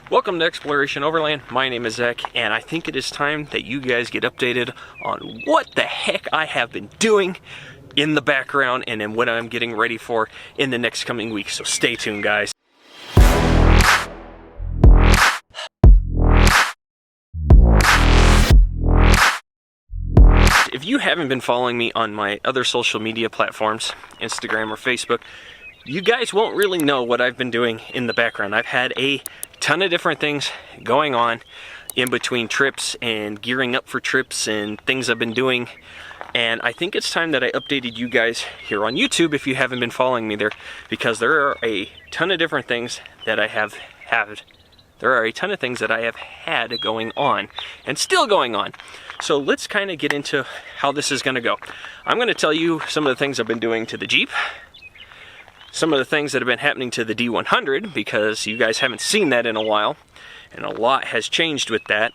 Welcome to Exploration Overland. My name is Zach, and I think it is time that you guys get updated on what the heck I have been doing in the background and then what I'm getting ready for in the next coming weeks. So stay tuned, guys. If you haven't been following me on my other social media platforms, Instagram or Facebook, you guys won't really know what I've been doing in the background. I've had a ton of different things going on in between trips and gearing up for trips and things I've been doing. And I think it's time that I updated you guys here on YouTube if you haven't been following me there, because there are a ton of different things that I have had. There are a ton of things that I have had going on and still going on. So let's kind of get into how this is going to go. I'm going to tell you some of the things I've been doing to the Jeep, some of the things that have been happening to the D100, because you guys haven't seen that in a while, and a lot has changed with that,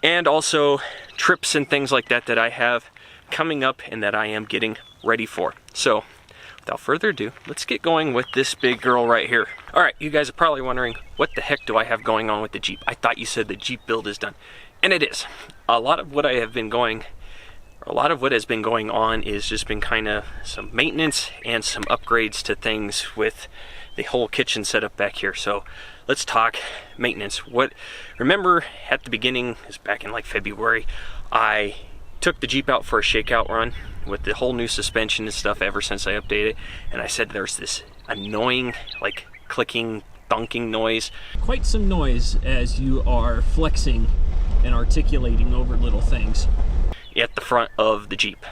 and also trips and things like that that I have coming up and that I am getting ready for. So without further ado, let's get going with this big girl right here. All right, you guys are probably wondering, what the heck do I have going on with the Jeep? I thought you said the Jeep build is done, and it is. A lot of what has been going on is just been kind of some maintenance and some upgrades to things with the whole kitchen setup back here. So let's talk maintenance. Remember at the beginning, is back in like February, I took the Jeep out for a shakeout run with the whole new suspension and stuff ever since I updated it, and I said there's this annoying like clicking, thunking noise. Quite some noise as you are flexing and articulating over little things at the front of the Jeep,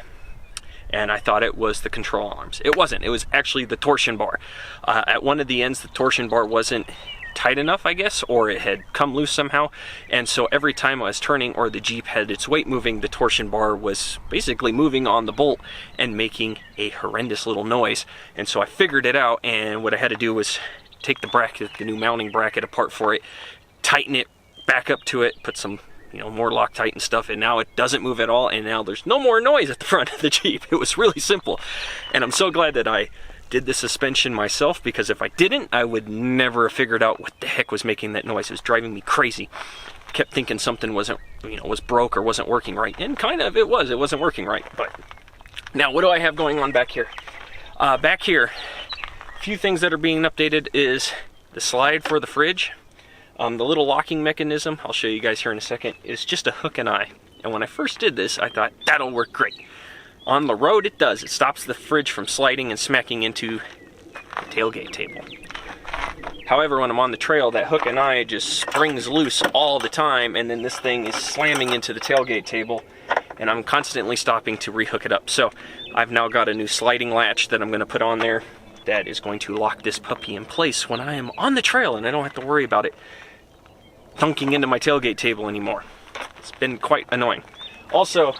and I thought it was the control arms. It wasn't. It was actually the torsion bar. At one of the ends, the torsion bar wasn't tight enough, I guess, or it had come loose somehow, and so every time I was turning or the Jeep had its weight moving, the torsion bar was basically moving on the bolt and making a horrendous little noise. And so I figured it out, and what I had to do was take the bracket, the new mounting bracket, apart for it, tighten it back up to it, put some more Loctite and stuff, and now it doesn't move at all, and now there's no more noise at the front of the Jeep. It was really simple, and I'm so glad that I did the suspension myself, because if I didn't, I would never have figured out what the heck was making that noise. It was driving me crazy. I kept thinking something was broke or wasn't working right, and kind of it wasn't working right. But now what do I have going on back here? Back here, a few things that are being updated is the slide for the fridge. The little locking mechanism, I'll show you guys here in a second, is just a hook and eye. And when I first did this, I thought, that'll work great. On the road, it does. It stops the fridge from sliding and smacking into the tailgate table. However, when I'm on the trail, that hook and eye just springs loose all the time, and then this thing is slamming into the tailgate table, and I'm constantly stopping to rehook it up. So I've now got a new sliding latch that I'm going to put on there that is going to lock this puppy in place when I am on the trail, and I don't have to worry about it thunking into my tailgate table anymore. It's been quite annoying. Also,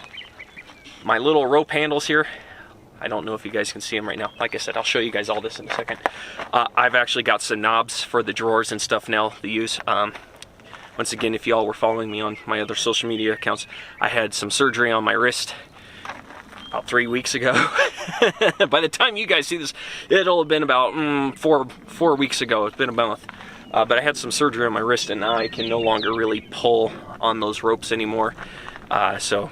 my little rope handles here, I don't know if you guys can see them right now. Like I said, I'll show you guys all this in a second. I've actually got some knobs for the drawers and stuff now to use. Once again, if y'all were following me on my other social media accounts, I had some surgery on my wrist about 3 weeks ago. By the time you guys see this, it'll have been about four weeks ago. It's been about a month. But I had some surgery on my wrist, and now I can no longer really pull on those ropes anymore. So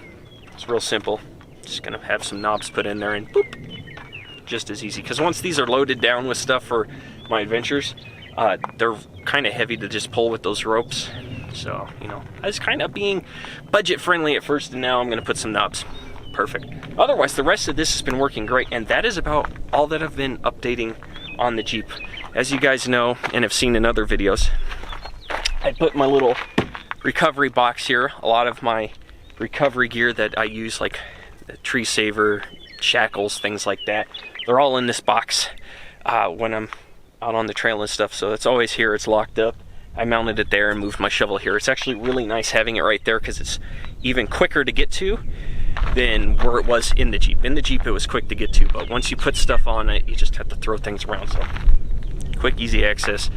it's real simple. Just gonna have some knobs put in there, and boop, just as easy. Because once these are loaded down with stuff for my adventures, they're kind of heavy to just pull with those ropes. So I was kind of being budget friendly at first, and now I'm gonna put some knobs. Perfect. Otherwise, the rest of this has been working great, and that is about all that I've been updating on the Jeep. As you guys know and have seen in other videos, I put my little recovery box here. A lot of my recovery gear that I use, like the tree saver, shackles, things like that, they're all in this box when I'm out on the trail and stuff. So it's always here, it's locked up. I mounted it there and moved my shovel here. It's actually really nice having it right there, because it's even quicker to get to than where it was in the Jeep. In the Jeep, it was quick to get to, but once you put stuff on it, you just have to throw things around. So quick, easy access.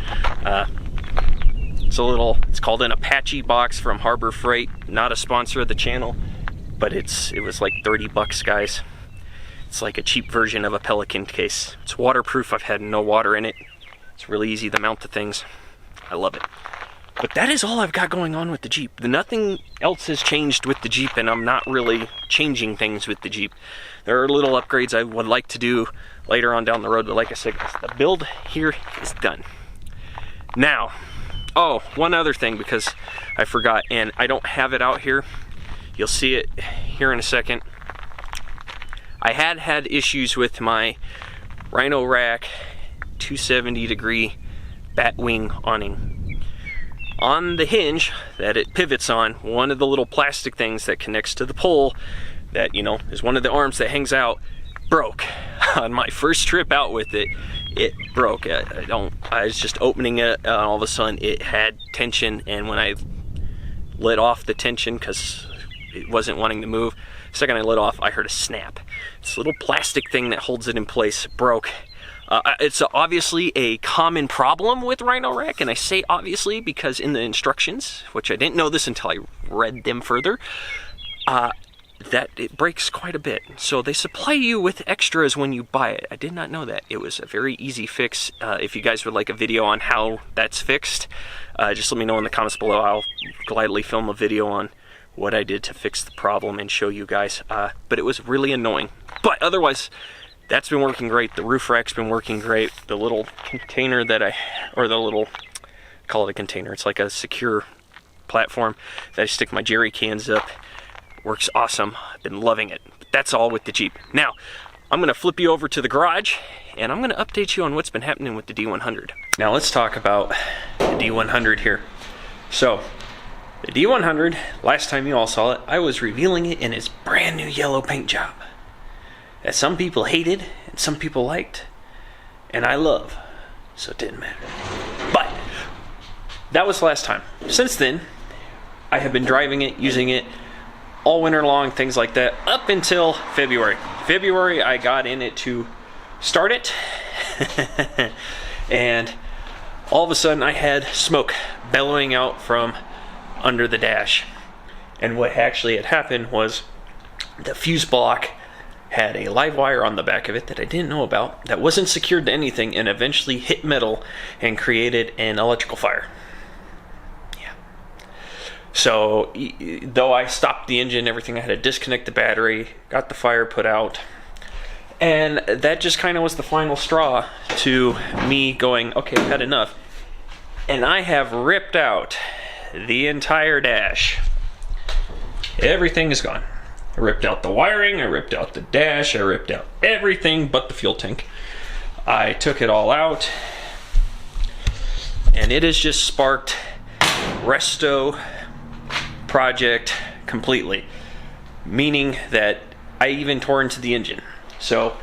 It's called an Apache box from Harbor Freight. Not a sponsor of the channel, but it was like 30 bucks, guys. It's like a cheap version of a Pelican case. It's waterproof. I've had no water in it. It's really easy to mount the things. I love it. But that is all I've got going on with the Jeep. Nothing else has changed with the Jeep, and I'm not really changing things with the Jeep. There are little upgrades I would like to do later on down the road, but like I said, the build here is done. Now, oh, one other thing, because I forgot, and I don't have it out here. You'll see it here in a second. I had issues with my Rhino Rack 270-degree bat wing awning. On the hinge that it pivots on, one of the little plastic things that connects to the pole that, you know, is one of the arms that hangs out, broke. On my first trip out with it, it broke. I was just opening it, and all of a sudden it had tension, and when I let off the tension, because it wasn't wanting to move, the second I let off, I heard a snap. This little plastic thing that holds it in place broke. It's obviously a common problem with Rhino Rack, and I say obviously because in the instructions, which I didn't know this until I read them further, that it breaks quite a bit. So they supply you with extras when you buy it. I did not know that. It was a very easy fix. If you guys would like a video on how that's fixed, just let me know in the comments below. I'll gladly film a video on what I did to fix the problem and show you guys. But it was really annoying. But otherwise, that's been working great. The roof rack's been working great. The little container that call it a container. It's like a secure platform that I stick my jerry cans up. Works awesome. I've been loving it. But that's all with the Jeep. Now, I'm gonna flip you over to the garage and I'm gonna update you on what's been happening with the D100. Now let's talk about the D100 here. So, the D100, last time you all saw it, I was revealing it in its brand new yellow paint job that some people hated and some people liked, and I love, so it didn't matter. But that was the last time. Since then, I have been driving it, using it all winter long, things like that, up until February. February, I got in it to start it, and all of a sudden I had smoke bellowing out from under the dash. And what actually had happened was the fuse block had a live wire on the back of it that I didn't know about, that wasn't secured to anything, and eventually hit metal and created an electrical fire. Yeah. So, though I stopped the engine and everything, I had to disconnect the battery, got the fire put out, and that just kind of was the final straw to me going, okay, I've had enough. And I have ripped out the entire dash. Everything is gone. I ripped out the wiring, I ripped out the dash, I ripped out everything but the fuel tank. I took it all out, and it has just sparked resto project completely. Meaning that I even tore into the engine. So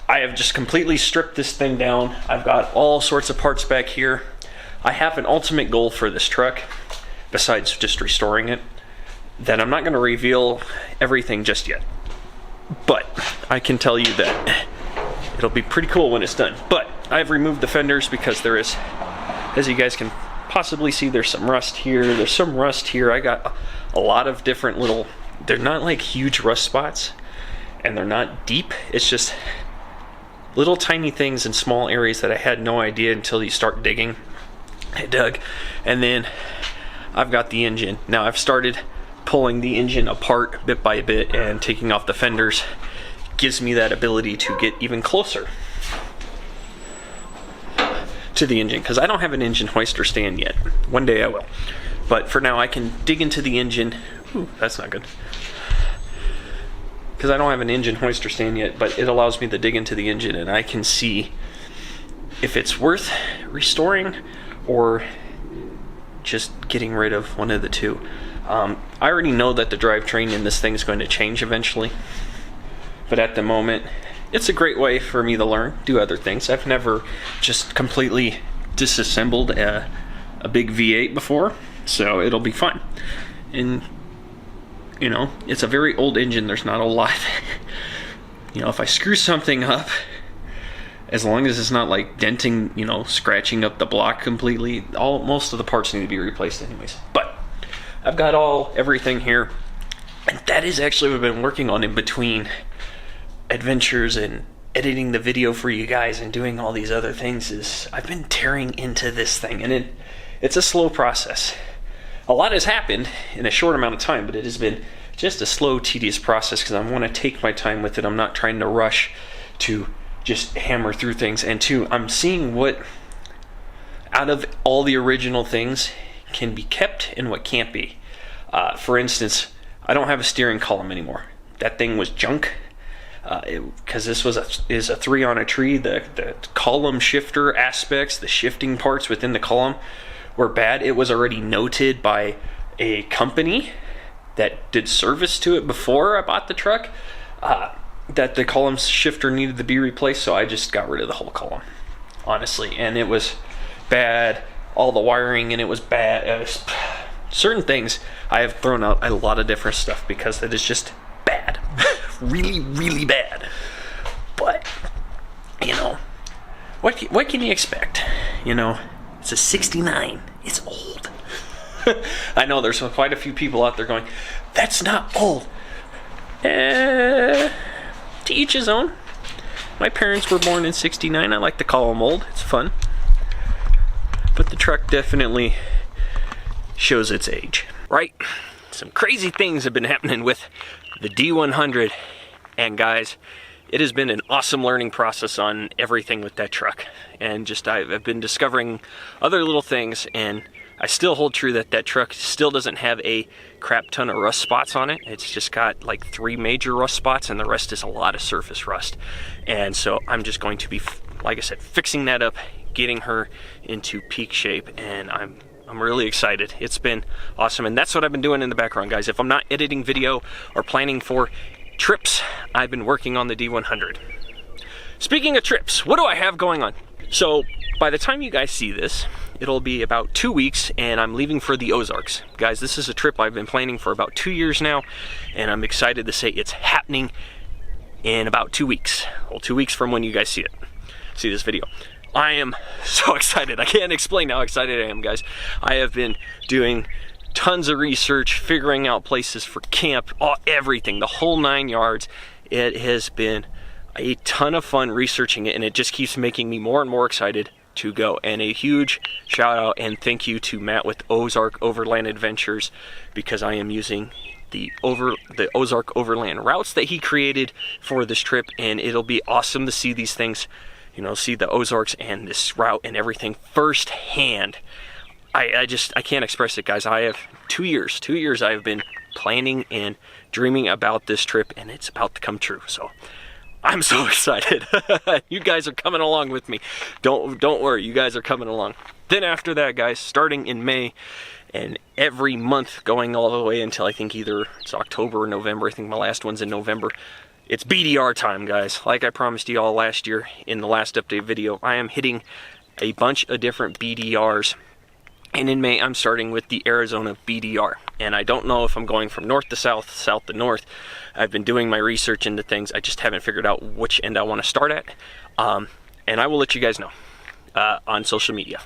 I have just completely stripped this thing down. I've got all sorts of parts back here. I have an ultimate goal for this truck, besides just restoring it, that I'm not going to reveal everything just yet. But I can tell you that it'll be pretty cool when it's done. But I've removed the fenders because there is, as you guys can possibly see, there's some rust here, there's some rust here. I got a lot of different little, they're not like huge rust spots, and they're not deep. It's just little tiny things in small areas that I had no idea until you start digging. I dug, and then I've got the engine. Now I've started pulling the engine apart bit by bit and taking off the fenders. Gives me that ability to get even closer to the engine, because I don't have an engine hoist or stand yet. One day I will. But for now I can dig into the engine. Ooh, that's not good. Because I don't have an engine hoist or stand yet, but it allows me to dig into the engine and I can see if it's worth restoring or just getting rid of, one of the two. I already know that the drivetrain in this thing is going to change eventually, but at the moment it's a great way for me to learn, do other things. I've never just completely disassembled a big V8 before, so it'll be fun. And you know, it's a very old engine. There's not a lot you know, if I screw something up, as long as it's not like denting, you know, scratching up the block completely, most of the parts need to be replaced anyways. But I've got everything here, and that is actually what I've been working on in between adventures and editing the video for you guys and doing all these other things. Is I've been tearing into this thing, and it's a slow process. a lot has happened in a short amount of time, but it has been just a slow, tedious process because I want to take my time with it. I'm not trying to rush to just hammer through things. And two, I'm seeing what out of all the original things can be kept and what can't be. For instance, I don't have a steering column anymore. That thing was junk. Because this is a 3 on a tree. The column shifter aspects, the shifting parts within the column were bad. It was already noted by a company that did service to it before I bought the truck that the column shifter needed to be replaced, so I just got rid of the whole column, honestly. And it was bad. All the wiring in it was bad. Certain things I have thrown out a lot of different stuff because it is just bad. Really, really bad. But, you know, what can you expect? You know, it's a 69. It's old. I know there's quite a few people out there going, that's not old. To each his own. My parents were born in 69. I like to call them old. It's fun. But the truck definitely shows its age. Right? Some crazy things have been happening with the D100, and guys, it has been an awesome learning process on everything with that truck. And just I've been discovering other little things, and I still hold true that that truck still doesn't have a crap ton of rust spots on it. It's just got like 3 major rust spots, and the rest is a lot of surface rust. And so I'm just going to be, like I said, fixing that up, getting her into peak shape, and I'm really excited. It's been awesome, and that's what I've been doing in the background, guys. If I'm not editing video or planning for trips, I've been working on the D100. Speaking of trips, what do I have going on? So by the time you guys see this, it'll be about 2 weeks, and I'm leaving for the Ozarks. Guys, this is a trip I've been planning for about 2 years now, and I'm excited to say it's happening in about 2 weeks. Well, 2 weeks from when you guys see this video. I am so excited. I can't explain how excited I am, guys. I have been doing tons of research, figuring out places for camp, everything, the whole 9 yards. It has been a ton of fun researching it, and it just keeps making me more and more excited to go. And a huge shout out and thank you to Matt with Ozark Overland Adventures, because I am using the Ozark Overland routes that he created for this trip, and it'll be awesome to see these things, you know, see the Ozarks and this route and everything firsthand. I can't express it, guys. I have 2 years I have been planning and dreaming about this trip, and it's about to come true. So I'm so excited. You guys are coming along with me. Don't worry, you guys are coming along. Then after that, guys, starting in May and every month going all the way until I think either it's October or November. I think my last one's in November. It's BDR time, guys. Like I promised you all last year in the last update video, I am hitting a bunch of different BDRs. And in May, I'm starting with the Arizona BDR. And I don't know if I'm going from north to south, south to north. I've been doing my research into things. I just haven't figured out which end I want to start at. And I will let you guys know on social media.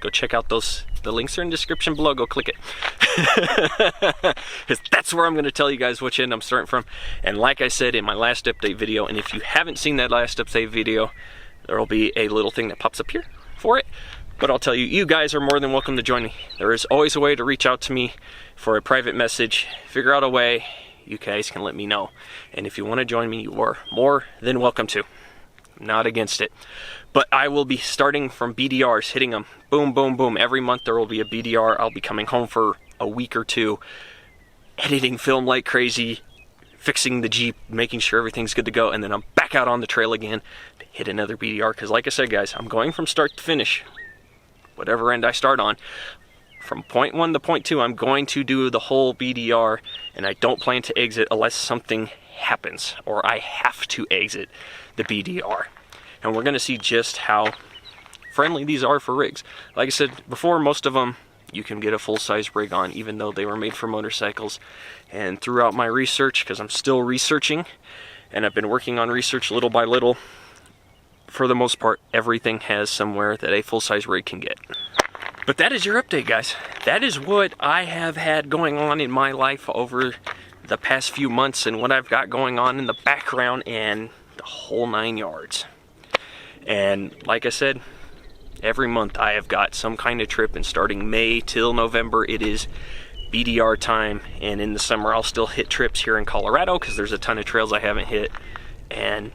Go check out those. The links are in the description below. Go click it. Because that's where I'm going to tell you guys which end I'm starting from. And like I said in my last update video, and if you haven't seen that last update video, there will be a little thing that pops up here for it. But I'll tell you, you guys are more than welcome to join me. There is always a way to reach out to me for a private message. Figure out a way. You guys can let me know. And if you want to join me, you are more than welcome to. I'm not against it. But I will be starting from BDRs, hitting them. Boom, boom, boom. Every month there will be a BDR. I'll be coming home for a week or two, editing film like crazy, fixing the Jeep, making sure everything's good to go. And then I'm back out on the trail again to hit another BDR. Because like I said, guys, I'm going from start to finish. Whatever end I start on, from point 1 to point 2, I'm going to do the whole BDR, and I don't plan to exit unless something happens, or I have to exit the BDR. And we're going to see just how friendly these are for rigs. Like I said before, most of them you can get a full-size rig on, even though they were made for motorcycles. And throughout my research, because I'm still researching, and I've been working on research little by little, for the most part, everything has somewhere that a full-size rig can get. But that is your update, guys. That is what I have had going on in my life over the past few months, and what I've got going on in the background and the whole 9 yards. And like I said, Every month I have got some kind of trip, and starting May till November it is BDR time, and in the summer I'll still hit trips here in Colorado because there's a ton of trails I haven't hit, and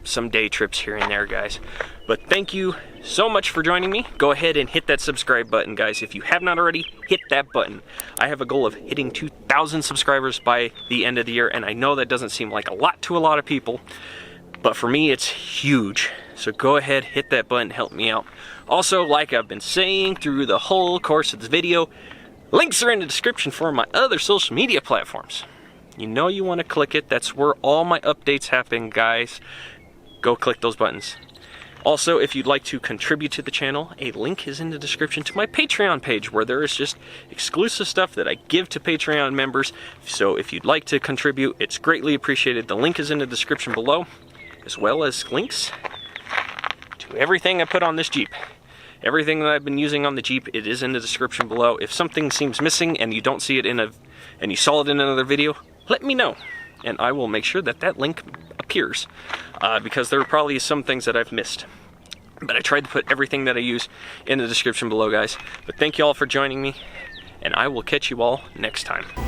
some day trips here and there, guys. But thank you so much for joining me. Go ahead and hit that subscribe button, guys. If you have not already, hit that button. I have a goal of hitting 2,000 subscribers by the end of the year, and I know that doesn't seem like a lot to a lot of people, but for me it's huge. So go ahead, hit that button, help me out. Also, like I've been saying through the whole course of this video, links are in the description for my other social media platforms. You know you want to click it. That's where all my updates happen, guys. Go click those buttons. Also, if you'd like to contribute to the channel, a link is in the description to my Patreon page, where there is just exclusive stuff that I give to Patreon members. So if you'd like to contribute, it's greatly appreciated. The link is in the description below, as well as links to everything I put on this Jeep. Everything that I've been using on the Jeep, it is in the description below. If something seems missing and you don't see it and you saw it in another video, let me know, and I will make sure that that link appears, because there are probably some things that I've missed. But I tried to put everything that I use in the description below, guys. But thank you all for joining me, and I will catch you all next time.